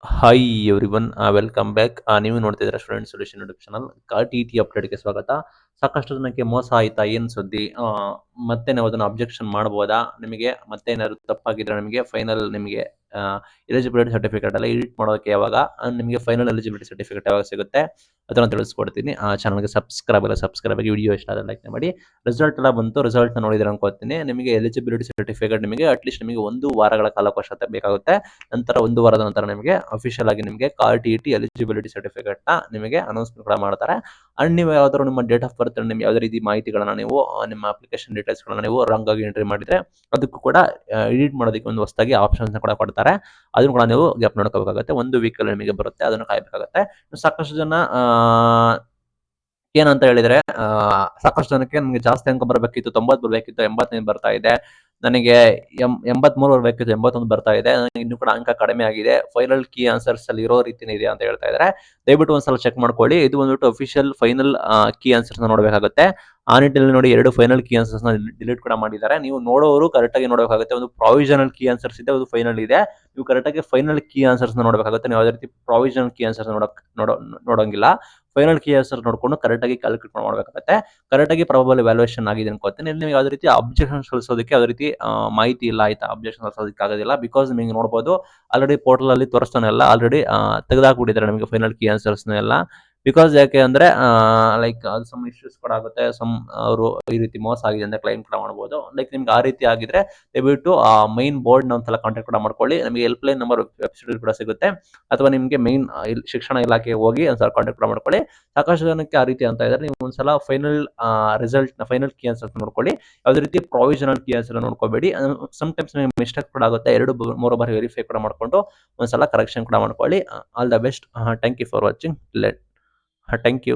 Hi everyone welcome back. ನೀವು ನೋಡ್ತಿದ್ದೀರಾ student solution YouTube channel. T T ಅಪ್ಡೇಟ್ಗೆ ಸ್ವಾಗತ. ಸಾಕಷ್ಟು ಜನಕ್ಕೆ ಮೋಸ ಆಯ್ತಾ, ಏನು ಸುದ್ದಿ, ಮತ್ತೆ ನಾವು ಅದನ್ನು ಅಬ್ಜೆಕ್ಷನ್ ಮಾಡ್ಬೋದಾ, ನಿಮಗೆ ಮತ್ತೆ ಏನಾದ್ರು ತಪ್ಪಾಗಿದ್ರೆ ನಿಮಗೆ ಫೈನಲ್ ನಿಮಗೆ ಎಲಿಜಿಬಿಲಿಟಿ ಸರ್ಟಿಫಿಕೇಟ್ ಎಲ್ಲ ಎಡಿಟ್ ಮಾಡೋದಕ್ಕೆ ಯಾವಾಗ, ನಿಮಗೆ ಫೈನಲ್ ಎಲಿಜಿಬಿಲಿಟಿ ಸರ್ಟಿಫಿಕೇಟ್ ಯಾವಾಗ ಸಿಗುತ್ತೆ ಅದನ್ನು ತಿಳಿಸ್ಕೊಡ್ತೀನಿ. ಆ ಚಾನಲ್ಗೆ ಸಬ್ಸ್ಕ್ರೈಬ್ ಆಗಿ ವಿಡಿಯೋ ಇಷ್ಟ ಆದರೆ ಲೈಕ್ ಮಾಡಿ. ರಿಸಲ್ಟ್ ಎಲ್ಲ ಬಂತು, ರಿಸಲ್ಟ್ನ ನೋಡಿದ್ರೆ ಅನ್ಕೋತೀನಿ. ನಿಮಗೆ ಎಲಿಜಿಬಿಲಿಟಿ ಸರ್ಟಿಫಿಕೇಟ್ ನಿಮಗೆ ಅಟ್ಲೀಸ್ಟ್ ನಿಮಗೆ 1 ವಾರಗಳ ಕಾಲಾವಕಾಶ ಬೇಕಾಗುತ್ತೆ. ನಂತರ 1 ವಾರದ ನಂತರ ನಿಮಗೆ ಅಫಿಷಿಯಲ್ ಆಗಿ ನಿಮಗೆ ಟಿ ಎಲಿಜಿಬಿಲಿಟಿ ಸರ್ಟಿಫಿಕೇಟ್ ನ ನಿಮಗೆ ಅನೌನ್ಸ್ಮೆಂಟ್ ಕೂಡ ಮಾಡ್ತಾರೆ. ಅಂಡ್ ನೀವು ಯಾವ್ದಾದ್ರು ನಿಮ್ಮ ಡೇಟ್ ಆಫ್ ಬರ್ತ್ ನಿಮ್ಮ ಯಾವುದೇ ರೀತಿ ಮಾಹಿತಿಗಳನ್ನ ನೀವು ನಿಮ್ಮ ಅಪ್ಲಿಕೇಶನ್ ಡೀಟೇಲ್ಸ್ ಗಳನ್ನ ನೀವು ರಾಂಗ್ ಆಗಿ ಎಂಟ್ರಿ ಮಾಡಿದ್ರೆ ಅದಕ್ಕೂ ಕೂಡ ಎಡಿಟ್ ಮಾಡೋದಕ್ಕೆ ಒಂದು ಹೊಸದಾಗಿ ಆಪ್ಷನ್ಸ್ ಕೂಡ ಕೊಡ್ತಾರೆ. ಅದನ್ನು ಕೂಡ ನೀವು ಗ್ಯಾಪ್ ನೋಡ್ಕೋಬೇಕಾಗುತ್ತೆ. 1 ವೀಕ್ ಅಲ್ಲಿ ನಿಮಗೆ ಬರುತ್ತೆ, ಅದನ್ನು ಕಾಯಬೇಕಾಗುತ್ತೆ. ಸಾಕಷ್ಟು ಜನ ಏನಂತ ಹೇಳಿದ್ರೆ, ಸಾಕಷ್ಟು ಜನಕ್ಕೆ ನಮಗೆ ಜಾಸ್ತಿ ಅಂಕ ಬರಬೇಕಿತ್ತು, 90 ಬರಬೇಕಿತ್ತು, 85 ಬರ್ತಾ ಇದೆ. ನನಗೆ 83 ಬರಬೇಕಿತ್ತು, 81 ಬರ್ತಾ ಇದೆ. ನನಗೆ ಇನ್ನೂ ಕೂಡ ಅಂಕ ಕಡಿಮೆ ಆಗಿದೆ. ಫೈನಲ್ ಕೀ ಆನ್ಸರ್ಸ್ ಅಲ್ಲಿ ಇರೋ ರೀತಿನೇ ಇದೆ ಅಂತ ಹೇಳ್ತಾ ಇದ್ದಾರೆ. ದಯವಿಟ್ಟು ಒಂದ್ಸಲ ಚೆಕ್ ಮಾಡ್ಕೊಳ್ಳಿ. ಇದು ಬಂದ್ಬಿಟ್ಟು ಅಫಿಷಿಯಲ್ ಫೈನಲ್ ಕೀ ಆನ್ಸರ್ಸ್ ನೋಡಬೇಕಾಗುತ್ತೆ. ಆ ನಿಟ್ಟಿನಲ್ಲಿ ನೋಡಿ, 2 ಫೈನಲ್ ಕೀ ಆನ್ಸರ್ಸ್ ಡಿಲೀಟ್ ಕೂಡ ಮಾಡಿದ್ದಾರೆ. ನೀವು ನೋಡೋರು ಕರೆಕ್ಟ್ ಆಗಿ ನೋಡಬೇಕಾಗುತ್ತೆ. ಒಂದು ಪ್ರಾವಿಷನಲ್ ಕೀ ಆನ್ಸರ್ಸ್ ಇದೆ, ಒಂದು ಫೈನಲ್ ಇದೆ. ನೀವು ಕರೆಕ್ಟ್ ಆಗಿ ಫೈನಲ್ ಕೀ ಆನ್ಸರ್ಸ್ ನೋಡಬೇಕಾಗುತ್ತೆ. ನೀವು ಯಾವುದೇ ರೀತಿ ಪ್ರಾವಿಷನಲ್ ಕೀ ಆನ್ಸರ್ಸ್ ನೋಡೋಂಗಿಲ್ಲ. ಫೈನಲ್ ಕೀ ಆನ್ಸರ್ ನೋಡ್ಕೊಂಡು ಕರೆಕ್ಟ್ ಆಗಿ ಕ್ಯಾಲ್ಕುಲೇಟ್ ಮಾಡಬೇಕಾಗುತ್ತೆ. ಕರೆಕ್ಟ್ ಆಗಿ ಪ್ರಾಬಬಲ್ ವ್ಯಾಲ್ಯೂಯೇಷನ್ ಆಗಿದೆ ಅನ್ಕೋತೀನಿ. ಇಲ್ಲಿ ನೀವು ಯಾವುದೇ ರೀತಿ ಅಬ್ಜೆಕ್ಷನ್ ಸಲ್ಲಿಸೋದಕ್ಕೆ ಯಾವುದೇ ರೀತಿ ಮಾಹಿತಿ ಇಲ್ಲ, ಆಯ್ತಾ? ಅಬ್ಜೆಕ್ಷನ್ ಸಲ್ಲಿಸೋದಕ್ಕೆ ಆಗೋದಿಲ್ಲ. ಬಿಕಾಸ್ ನಿಮಗೆ ನೋಡಬಹುದು, ಆಲ್ರೆಡಿ ಪೋರ್ಟಲ್ ಅಲ್ಲಿ ತೋರಿಸ್ತಾನೆ ಎಲ್ಲ, ಆಲ್ರೆಡಿ ತೆಗೆದಾಕ್ಬಿಟ್ಟಿದ್ದಾರೆ ನಿಮಗೆ ಫೈನಲ್ ಕೀ ಆನ್ಸರ್ಸ್ ಎಲ್ಲ. ಬಿಕಾಸ್ ಯಾಕೆ ಅಂದ್ರೆ, ಲೈಕ್ ಅದು ಸಮ್ ಇಶ್ಯೂಸ್ ಕೂಡ ಆಗುತ್ತೆ. ಅವರು ಈ ರೀತಿ ಮೋಸ ಆಗಿದೆ ಅಂತ ಕ್ಲೈಮ್ ಕೂಡ ಮಾಡಬಹುದು. ಲೈಕ್ ನಿಮ್ಗೆ ಆ ರೀತಿ ಆಗಿದ್ರೆ ದಯವಿಟ್ಟು ಮೈನ್ ಬೋರ್ಡ್ ನ ಒಂದ್ಸಲ ಕಾಂಟ್ಯಾಕ್ಟ್ ಕೂಡ ಮಾಡ್ಕೊಳ್ಳಿ. ನಮಗೆ ಹೆಲ್ಪ್ ಲೈನ್ ನಂಬರ್ ವೆಬ್ಸೈಟ್ ಕೂಡ ಸಿಗುತ್ತೆ, ಅಥವಾ ನಿಮಗೆ ಮೈನ್ ಶಿಕ್ಷಣ ಇಲಾಖೆಗೆ ಹೋಗಿ ಒಂದ್ಸಲ ಕಾಂಟ್ಯಾಕ್ಟ್ ಕೂಡ ಮಾಡ್ಕೊಳ್ಳಿ. ಸಾಕಷ್ಟು ಜನಕ್ಕೆ ಆ ರೀತಿ ಅಂತ ಇದ್ದಾರೆ. ನೀವು ಒಂದ್ಸಲ ಫೈನಲ್ ಕೀ ಆನ್ಸರ್ ನೋಡ್ಕೊಳ್ಳಿ. ಯಾವುದೇ ರೀತಿ ಪ್ರಾವಿಷನಲ್ ಕೀ ಆನ್ಸರ್ ನೋಡ್ಕೋಬೇಡಿ. ಟೈಮ್ಸ್ ನಿಮಗೆ ಮಿಸ್ಟೇಕ್ ಕೂಡ ಆಗುತ್ತೆ. 2-3 ಬಾರಿ ವೆರಿಫೈ ಕೂಡ ಮಾಡ್ಕೊಂಡು ಒಂದ್ಸಲ ಕರೆಕ್ಷನ್ ಕೂಡ ಮಾಡ್ಕೊಳ್ಳಿ. All the best. Thank you for watching. Thank you.